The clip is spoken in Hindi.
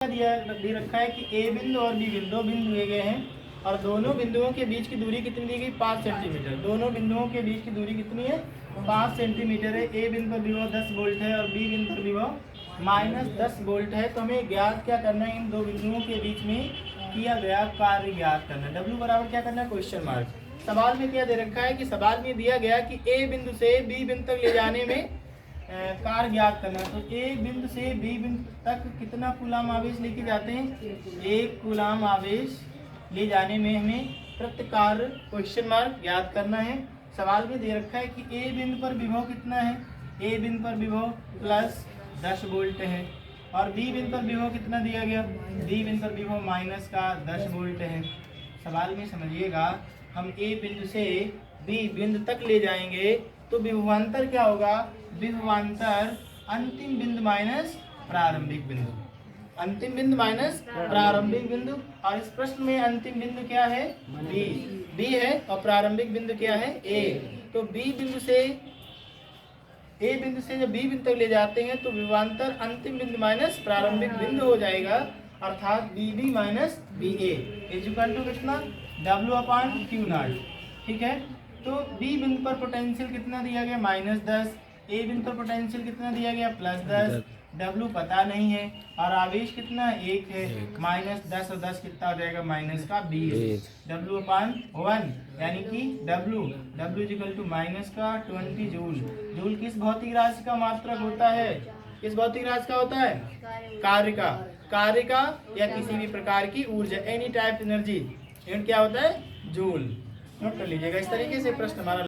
दिया दे रखा है कि ए बिंदु और बी बिंदु दो बिंदु दिए गए हैं और दोनों बिंदुओं के बीच की दूरी कितनी दी गई 5 सेंटीमीटर। दोनों बिंदुओं के बीच की दूरी कितनी है 5 सेंटीमीटर है। ए बिंदु पर विभव 10 वोल्ट है और बी बिंदु पर विभव -10 वोल्ट है। तो हमें ज्ञात क्या करना है, इन दो बिंदुओं के बीच में किया गया कार्य ज्ञात करना है। डब्ल्यू बराबर क्या करना है, क्वेश्चन मार्क। सवाल में क्या दे रखा है कि सवाल में दिया गया कि ए बिंदु से बी बिंदु तक ले जाने में कार्य ज्ञात करना है। तो ए बिंदु से बी बिंदु तक कितना कूलाम आवेश लेके जाते हैं, 1 कूलाम आवेश ले जाने में हमें प्रति कार्य क्वेश्चन मार्क ज्ञात करना है। सवाल में दे रखा है कि ए बिंदु पर विभव कितना है, ए बिंदु पर विभव +10 वोल्ट है और बी बिंदु पर विभव कितना दिया गया, बी बिंदु पर विभव -10 वोल्ट है। सवाल में समझिएगा, हम ए बिंदु से बी बिंदु तक ले जाएंगे तो विभवांतर क्या होगा, विभवांतर अंतिम बिंदु माइनस प्रारंभिक बिंदु, अंतिम बिंदु माइनस प्रारंभिक बिंदु। और इस प्रश्न में अंतिम बिंदु क्या है, बी है और प्रारंभिक बिंदु क्या है, ए। तो बी बिंदु से ए बिंदु से जब बी बिंदु तक ले जाते हैं तो विभवांतर अंतिम बिंदु माइनस प्रारंभिक बिंदु हो जाएगा, अर्थात B B minus B A equal to कितना, W/Q0। ठीक है, तो बी बिंदु पर पोटेंशियल कितना दिया गया -10, ए बिंदु पर पोटेंशियल कितना दिया गया +10, डब्ल्यू पता नहीं है और आवेश कितना 1 है, -10 और 10 कितना हो जाएगा -20, W/1 यानी कि W equal to -20 joule. Joule किस भौतिक राशि का मात्रक होता है, किस भौतिक राशि का होता है, कार्य का या किसी भी प्रकार की ऊर्जा, एनी टाइप एनर्जी, क्या होता है, जूल। नोट कर लीजिएगा। इस तरीके से प्रश्न हमारा